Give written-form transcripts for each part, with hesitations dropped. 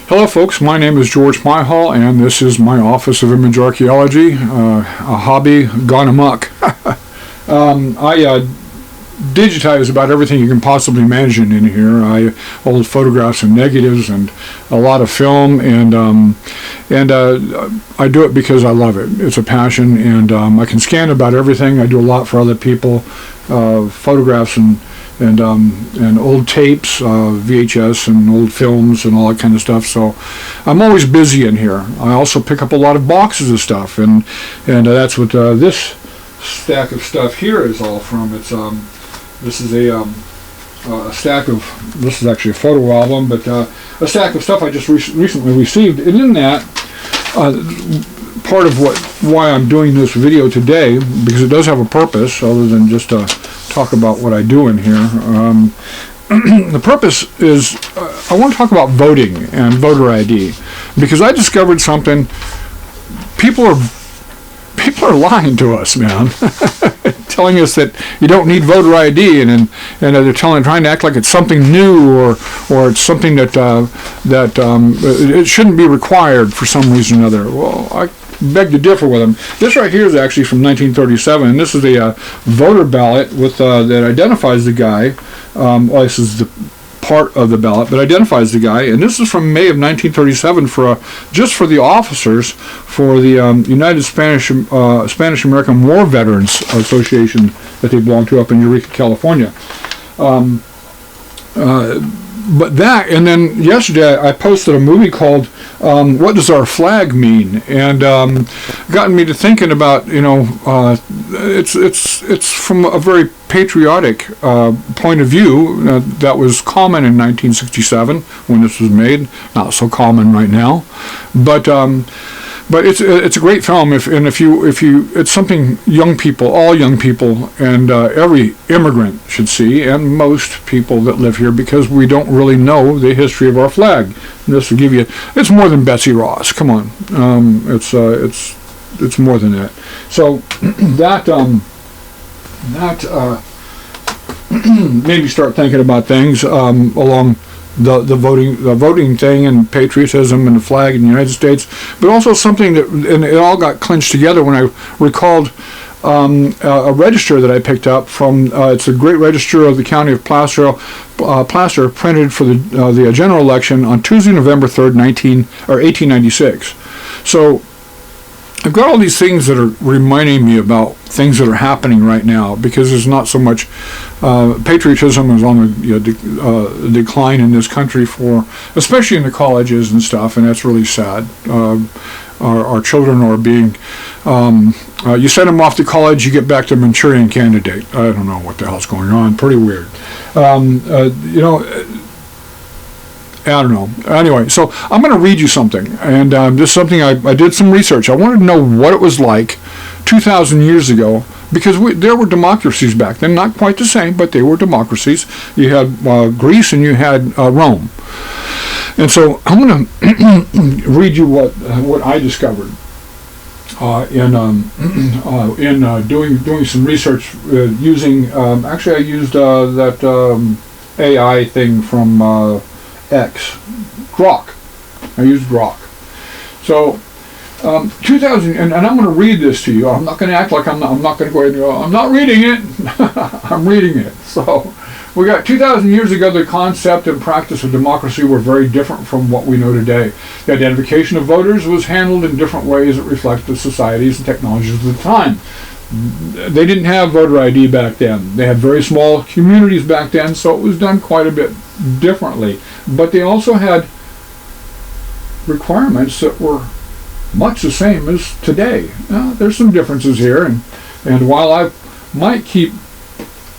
Hello folks, my name is George Myhall and this is my Office of Image Archaeology, a hobby gone amok. I digitize about everything you can possibly imagine in here. I hold photographs and negatives and a lot of film, and I do it because I love it. It's a passion, and I can scan about everything. I do a lot for other people, photographs and old tapes, VHS and old films and all that kind of stuff. So I'm always busy in here. I also pick up a lot of boxes of stuff, and that's what this stack of stuff here is all from. It's this is a stack of, this is actually a photo album, but a stack of stuff I just recently received. And in that, part of why I'm doing this video today, because it does have a purpose other than just talk about what I do in here. The purpose is I want to talk about voting and voter ID, because I discovered something. People are lying to us, man. Telling us that you don't need voter ID, and they're trying to act like it's something new, or it's something that it shouldn't be required for some reason or other. Well, I beg to differ with them. This right here is actually from 1937, and this is a voter ballot with that identifies the guy. Well, this is the part of the ballot that identifies the guy, and this is from May of 1937 for just for the officers for the United Spanish American War Veterans Association that they belong to up in Eureka, California. But that, and then yesterday I posted a movie called "What Does Our Flag Mean?" and gotten me to thinking about, it's from a very patriotic point of view that was common in 1967 when this was made. Not so common right now, but it's a great film. If you it's something all young people, and every immigrant should see, and most people that live here, because we don't really know the history of our flag. And this will give you. It's more than Betsy Ross. Come on, it's more than that. So that made me start thinking about things along the voting thing and patriotism and the flag in the United States, but also something that, and it all got clinched together when I recalled a register that I picked up from. It's a great register of the county of Placer, printed for the general election on Tuesday, November 3rd, 1896. So I've got all these things that are reminding me about things that are happening right now, because there's not so much patriotism is on the decline in this country, especially in the colleges and stuff, and that's really sad. Our children are being, you send them off to college, you get back to Manchurian Candidate. I don't know what the hell's going on. Pretty weird. I don't know. Anyway, so I'm going to read you something, and this is something I did some research. I wanted to know what it was like 2,000 years ago, because there were democracies back then, not quite the same, but they were democracies. You had Greece and you had Rome, and so I'm going to read you what I discovered in doing some research using. Actually, I used that AI thing from Grok. I used Grok. So 2000, and I'm going to read this to you. I'm not going to act like I'm not going to go ahead and go, I'm not reading it. I'm reading it. So we got 2,000 years ago, the concept and practice of democracy were very different from what we know today. The identification of voters was handled in different ways that reflect the societies and technologies of the time. They didn't have voter ID back then. They had very small communities back then, so it was done quite a bit differently. But they also had requirements that were much the same as today. There's some differences here, and while I might keep,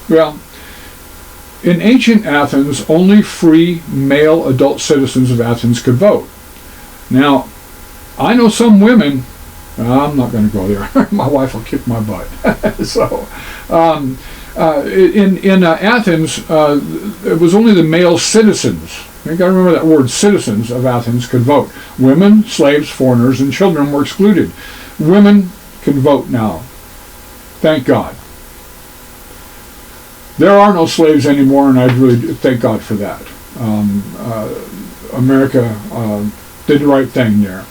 in ancient Athens, only free male adult citizens of Athens could vote. Now, I know some women. I'm not going to go there. My wife will kick my butt. So, in Athens, it was only the male citizens. You got to remember that word, citizens of Athens could vote. Women, slaves, foreigners, and children were excluded. Women can vote now. Thank God. There are no slaves anymore, and I really thank God for that. America did the right thing there.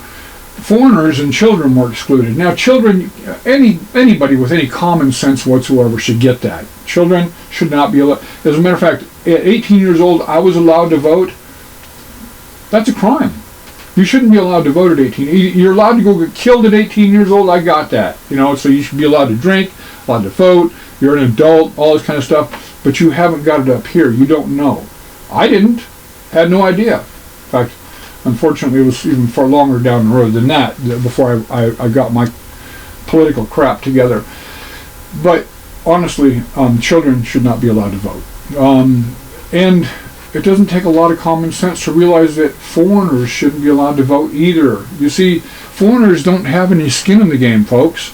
Foreigners and children were excluded. Now, children, anybody with any common sense whatsoever should get that. Children should not be allowed. As a matter of fact, at 18 years old, I was allowed to vote. That's a crime. You shouldn't be allowed to vote at 18. You're allowed to go get killed at 18 years old. I got that. So you should be allowed to drink, allowed to vote. You're an adult, all this kind of stuff. But you haven't got it up here. You don't know. I didn't. Had no idea. In fact, unfortunately, it was even far longer down the road than that before I got my political crap together. But honestly, children should not be allowed to vote. And it doesn't take a lot of common sense to realize that foreigners shouldn't be allowed to vote either. You see, foreigners don't have any skin in the game, folks.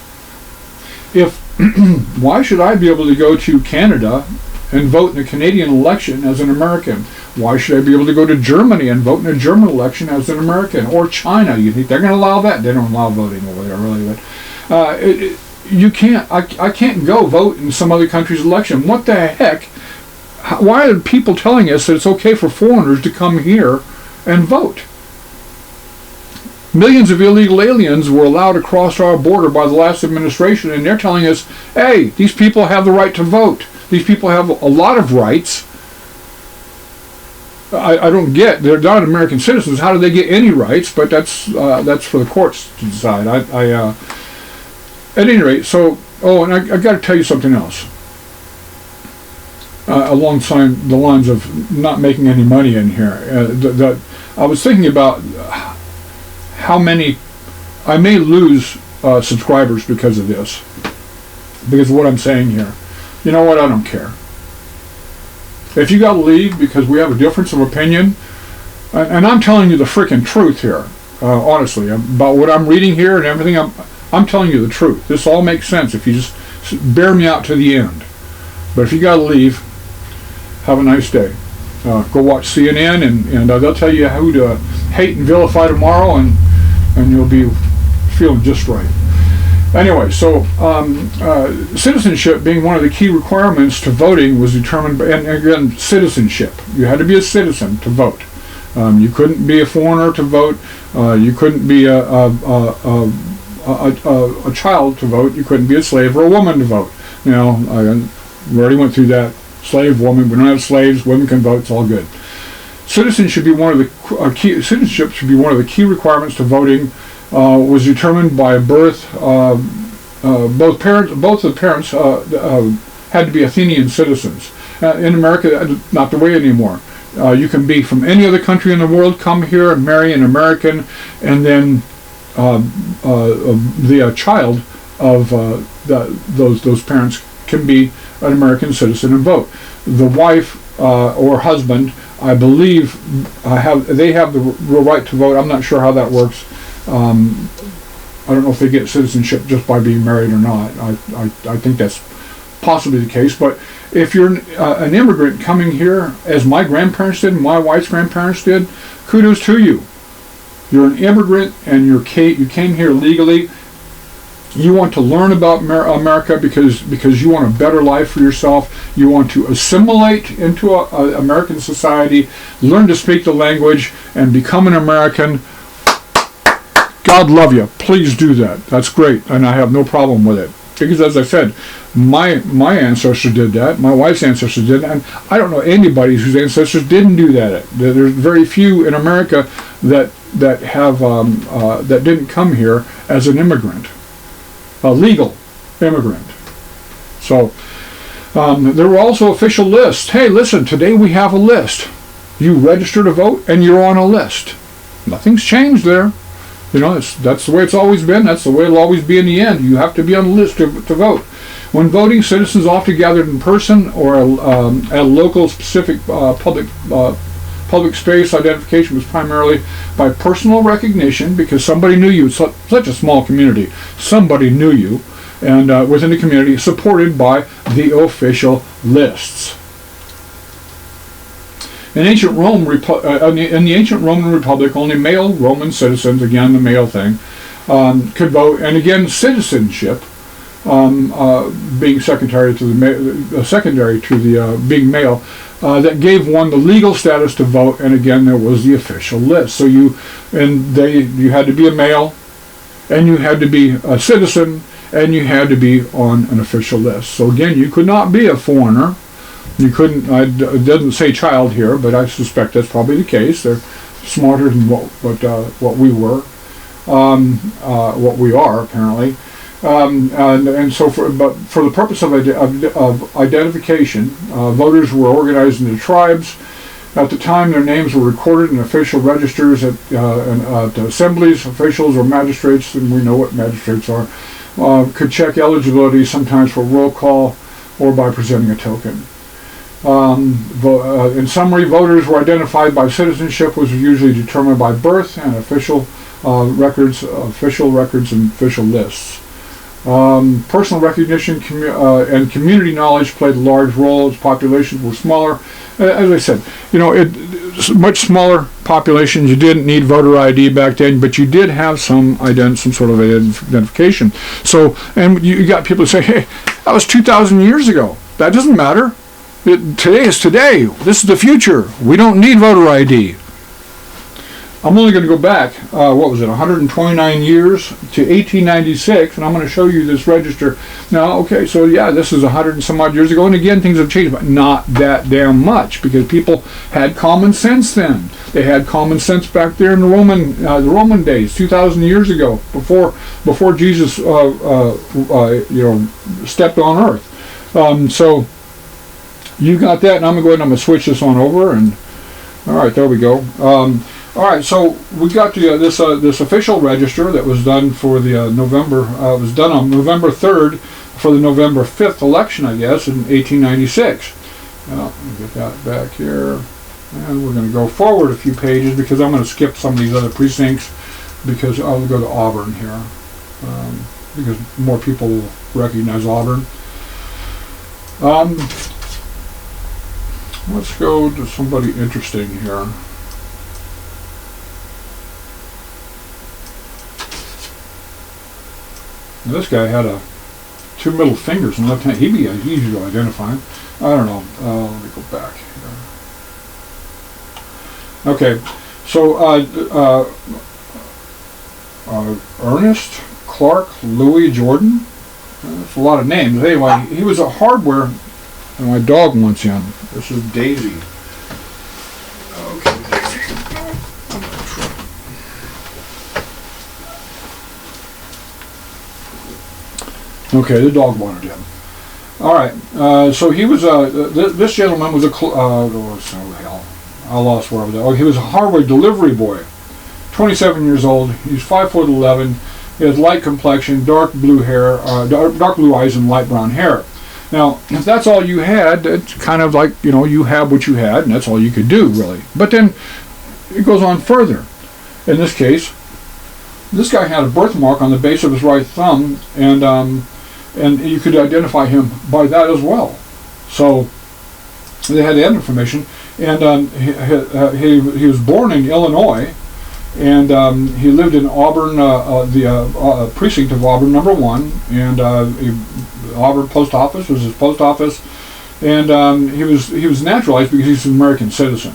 Why should I be able to go to Canada and vote in a Canadian election as an American? Why should I be able to go to Germany and vote in a German election as an American? Or China? You think they're going to allow that? They don't allow voting over there, really. But you can't. I can't go vote in some other country's election. What the heck? Why are people telling us that it's okay for foreigners to come here and vote? Millions of illegal aliens were allowed across our border by the last administration, and they're telling us, hey, these people have the right to vote. These people have a lot of rights. I don't get, they're not American citizens. How do they get any rights? But that's for the courts to decide. At any rate, so, and I got to tell you something else. Alongside the lines of not making any money in here, that I was thinking about how many I may lose subscribers because of this, because of what I'm saying here. You know what? I don't care. If you got to leave because we have a difference of opinion, and I'm telling you the frickin' truth here, honestly, about what I'm reading here and everything, I'm telling you the truth. This all makes sense if you just bear me out to the end. But if you got to leave, have a nice day. Go watch CNN, and they'll tell you who to hate and vilify tomorrow, and you'll be feeling just right. Anyway, so citizenship being one of the key requirements to voting was determined by, and again, citizenship. You had to be a citizen to vote. You couldn't be a foreigner to vote. You couldn't be a child to vote. You couldn't be a slave or a woman to vote. We already went through that. Slave, woman. We don't have slaves. Women can vote. It's all good. Citizenship should be one of the key requirements to voting. Was determined by birth. Both the parents had to be Athenian citizens. In America, not the way anymore. You can be from any other country in the world, come here and marry an American, and then the child of those parents can be an American citizen and vote. The wife or husband, I believe, they have the right to vote. I'm not sure how that works. I don't know if they get citizenship just by being married or not. I think that's possibly the case. But if you're an immigrant coming here, as my grandparents did, and my wife's grandparents did, kudos to you. You're an immigrant, and you came here legally. You want to learn about America because you want a better life for yourself. You want to assimilate into American society, learn to speak the language, and become an American. God love you. Please do that. That's great, and I have no problem with it. Because as I said, my ancestors did that. My wife's ancestors did that, and I don't know anybody whose ancestors didn't do that. There's very few in America that have that didn't come here as an immigrant. A legal immigrant. So there were also official lists. Hey, listen, today we have a list. You register to vote and you're on a list. Nothing's changed there. That's the way it's always been. That's the way it'll always be in the end. You have to be on the list to vote. When voting, citizens often gathered in person or at a local specific public space. Identification was primarily by personal recognition because somebody knew you. It's such a small community. Somebody knew you, and within the community, supported by the official lists. In ancient Rome, in the ancient Roman Republic, only male Roman citizens, again the male thing, could vote. And again, citizenship being secondary to being male. that gave one the legal status to vote, and again, there was the official list. So you had to be a male, and you had to be a citizen, and you had to be on an official list. So again, you could not be a foreigner. You couldn't, it doesn't say child here, but I suspect that's probably the case. They're smarter than what we were, what we are apparently. And so for the purpose of identification, voters were organized into tribes. At the time, their names were recorded in official registers at assemblies, officials, or magistrates, and we know what magistrates are, could check eligibility sometimes for roll call or by presenting a token. In summary, voters were identified by citizenship, was usually determined by birth and official records and official lists. Personal recognition and community knowledge played a large role as populations were smaller. As I said, much smaller populations. You didn't need voter ID back then, but you did have some sort of identification. So, and you got people who say, "Hey, that was 2,000 years ago. That doesn't matter. Today is today. This is the future. We don't need voter ID." I'm only going to go back, 129 years to 1896, and I'm going to show you this register. Now, okay, so yeah, this is 100 and some odd years ago, and again, things have changed, but not that damn much, because people had common sense then. They had common sense back there in the Roman days, 2,000 years ago, before Jesus, stepped on earth. So you got that, and I'm going to go ahead and I'm going to switch this on over, and all right, there we go. All right, so we got this official register that was done for the November. It was done on November 3rd for the November 5th election, I guess, in 1896. Let me get that back here, and we're going to go forward a few pages because I'm going to skip some of these other precincts because I'll go to Auburn here because more people will recognize Auburn. Let's go to somebody interesting here. Now, this guy had two middle fingers in the left hand. He'd be easy to identify. I don't know. Let me go back here. Okay, so Ernest Clark Louis Jordan. That's a lot of names. Anyway, he was a hardware. And my dog wants in. This is Daisy. Okay, the dog wanted him. All right, so he was this gentleman was I lost where I was at. Oh, he was a hardware delivery boy, 27 years old. He's 5'11". He has light complexion, dark blue hair, dark blue eyes, and light brown hair. Now, if that's all you had, it's kind of like you have what you had, and that's all you could do, really. But then it goes on further. In this case, this guy had a birthmark on the base of his right thumb, and you could identify him by that as well. So they had that information, and he was born in Illinois, and he lived in Auburn, the precinct of Auburn, number 1, and Auburn Post Office was his post office, and he was naturalized because he's an American citizen.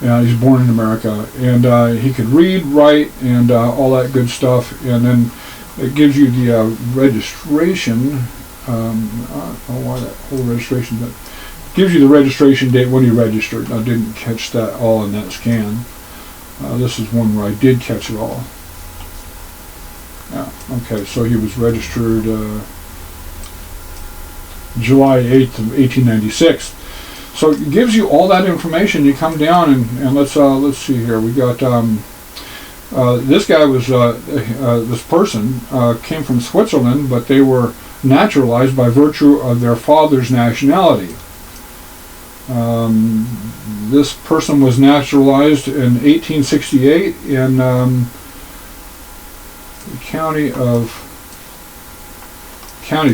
He's born in America, and he could read, write, and all that good stuff, and then it gives you the registration. Why that whole registration? But gives you the registration date when he registered. I didn't catch that all in that scan. This is one where I did catch it all. Yeah. Okay. So he was registered July 8th of 1896. So it gives you all that information. You come down and let's see here. We got. This guy was, this person came from Switzerland, but they were naturalized by virtue of their father's nationality. This person was naturalized in 1868 in the county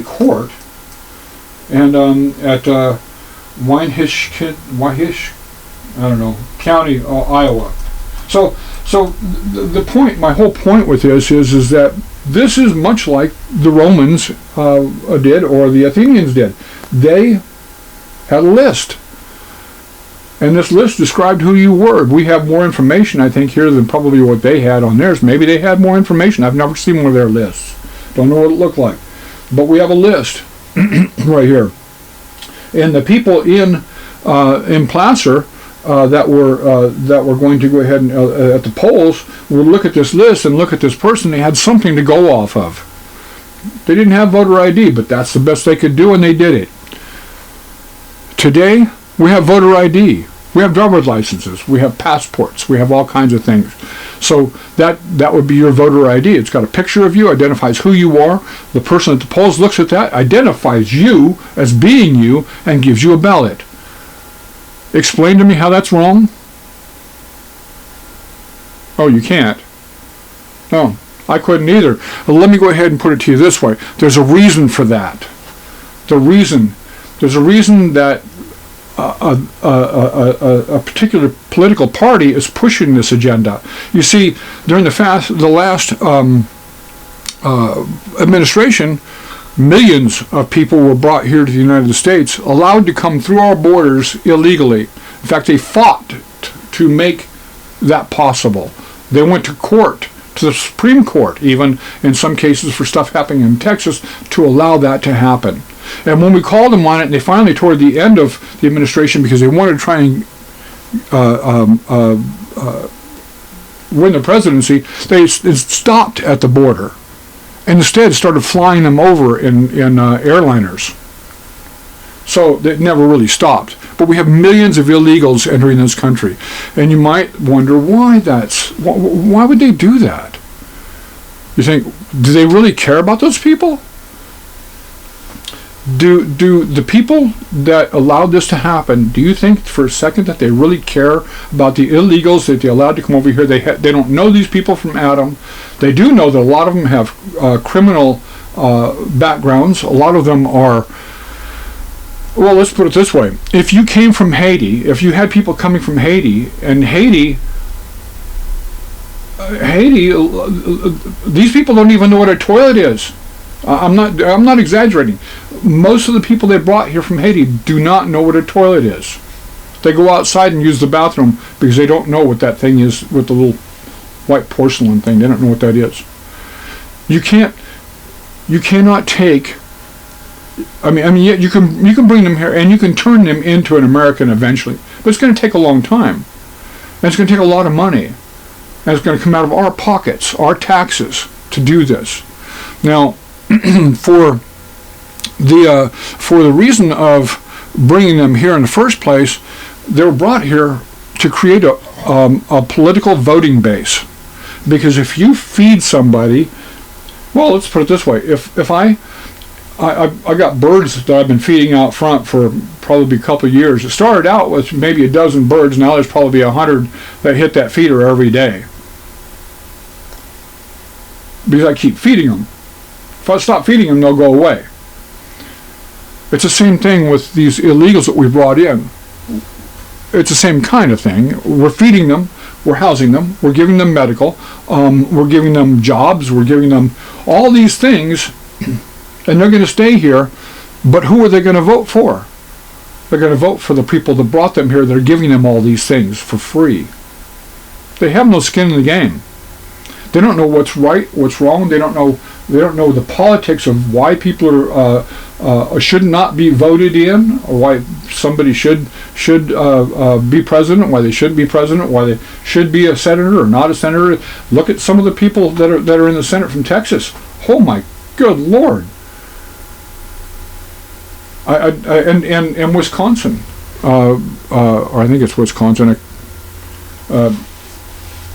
court, and at Wahish, I don't know, county, Iowa. So the point, my whole point with this is that this is much like the Romans did or the Athenians did. They had a list. And this list described who you were. We have more information, I think, here than probably what they had on theirs. Maybe they had more information. I've never seen one of their lists. Don't know what it looked like. But we have a list right here. And the people in Placer that were going to go ahead and at the polls would look at this list and look at this person. They had something to go off of. They didn't have voter ID, but that's the best they could do, and they did it. Today, we have voter ID. We have driver's licenses. We have passports. We have all kinds of things. So that would be your voter ID. It's got a picture of you, identifies who you are. The person at the polls looks at that, identifies you as being you, and gives you a ballot. Explain to me how that's wrong? Oh, you can't? No, I couldn't either. Well, let me go ahead and put it to you this way. There's a reason for that. There's a reason that a particular political party is pushing this agenda. You see, during the last administration, millions of people were brought here to the United States, allowed to come through our borders illegally. In fact, they fought to make that possible. They went to court, to the Supreme Court, even in some cases for stuff happening in Texas, to allow that to happen. And when we called them on it, and they finally, toward the end of the administration, because they wanted to try and win the presidency, they stopped at the border and instead started flying them over in airliners. So it never really stopped. But we have millions of illegals entering this country. And you might wonder why why would they do that? You think, do they really care about those people? Do the people that allowed this to happen, do you think for a second that they really care about the illegals that they allowed to come over here? They don't know these people from Adam. They do know that a lot of them have criminal backgrounds. A lot of them are, well, let's put it this way. If you came from Haiti, if you had people coming from Haiti, and Haiti, these people don't even know what a toilet is. I'm not exaggerating. Most of the people they brought here from Haiti do not know what a toilet is. They go outside and use the bathroom because they don't know what that thing is with the little white porcelain thing. They don't know what that is. You cannot take. I mean, yet you can bring them here and you can turn them into an American eventually, but it's going to take a long time, and it's going to take a lot of money, and it's going to come out of our pockets, our taxes, to do this. Now, for the reason of bringing them here in the first place, they were brought here to create a political voting base. Because if you feed somebody, well, let's put it this way: if I got birds that I've been feeding out front for probably a couple of years. It started out with maybe a dozen birds. Now there's probably 100 that hit that feeder every day. Because I keep feeding them. If I stop feeding them, they'll go away. It's the same thing with these illegals that we brought in. It's the same kind of thing. We're feeding them, we're housing them, we're giving them medical, we're giving them jobs, we're giving them all these things, and they're going to stay here, but who are they going to vote for? They're going to vote for the people that brought them here that are giving them all these things for free. They have no skin in the game. They don't know what's right, what's wrong. They don't know the politics of why people are should not be voted in, or why somebody should be president, why they shouldn't be president, why they should be a senator or not a senator. Look at some of the people that are in the Senate from Texas. Oh my good Lord! And Wisconsin, or I think it's Wisconsin.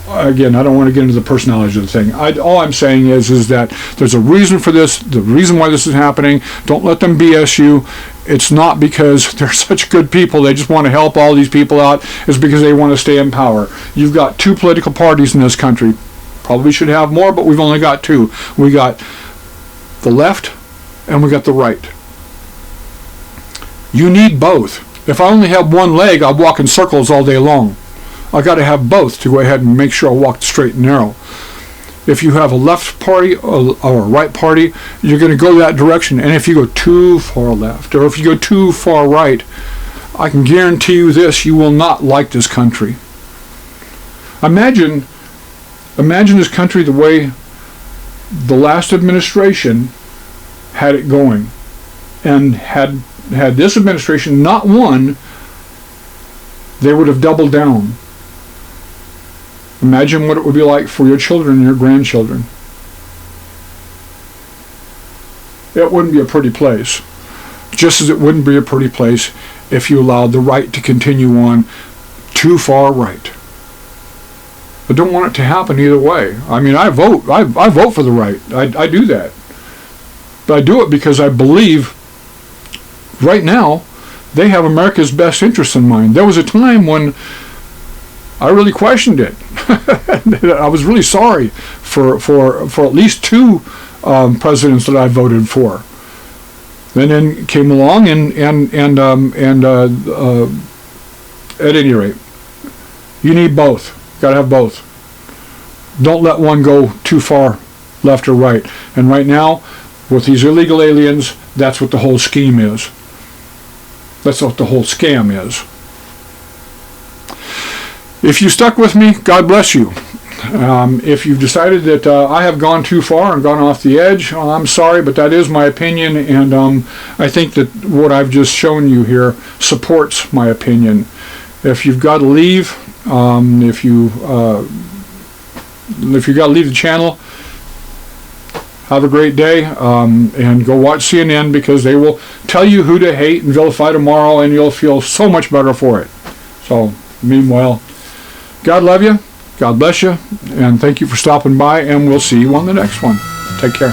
Again, I don't want to get into the personality of the thing. All I'm saying is that there's a reason for this, the reason why this is happening. Don't let them BS you. It's not because they're such good people, they just want to help all these people out. It's because they want to stay in power. You've got two political parties in this country. Probably should have more, but we've only got two. We got the left and we got the right. You need both. If I only have one leg, I'll walk in circles all day long. I got to have both to go ahead and make sure I walk straight and narrow. If you have a left party or a right party, you're going to go that direction. And if you go too far left, or if you go too far right, I can guarantee you this, you will not like this country. Imagine this country the way the last administration had it going. And had this administration not won, they would have doubled down. Imagine what it would be like for your children and your grandchildren. It wouldn't be a pretty place. Just as it wouldn't be a pretty place if you allowed the right to continue on too far right. I don't want it to happen either way. I mean, I vote for the right. I do that. But I do it because I believe right now they have America's best interests in mind. There was a time when I really questioned it. I was really sorry for at least two presidents that I voted for. And then came along and at any rate, you need both. Got to have both. Don't let one go too far left or right. And right now, with these illegal aliens, that's what the whole scheme is. That's what the whole scam is. If you stuck with me, God bless you. If you've decided that I have gone too far and gone off the edge, I'm sorry, but that is my opinion, and I think that what I've just shown you here supports my opinion. If you've got to leave, if you got to leave the channel, have a great day, and go watch CNN, because they will tell you who to hate and vilify tomorrow, and you'll feel so much better for it. So, meanwhile, God love you, God bless you, and thank you for stopping by, and we'll see you on the next one. Take care.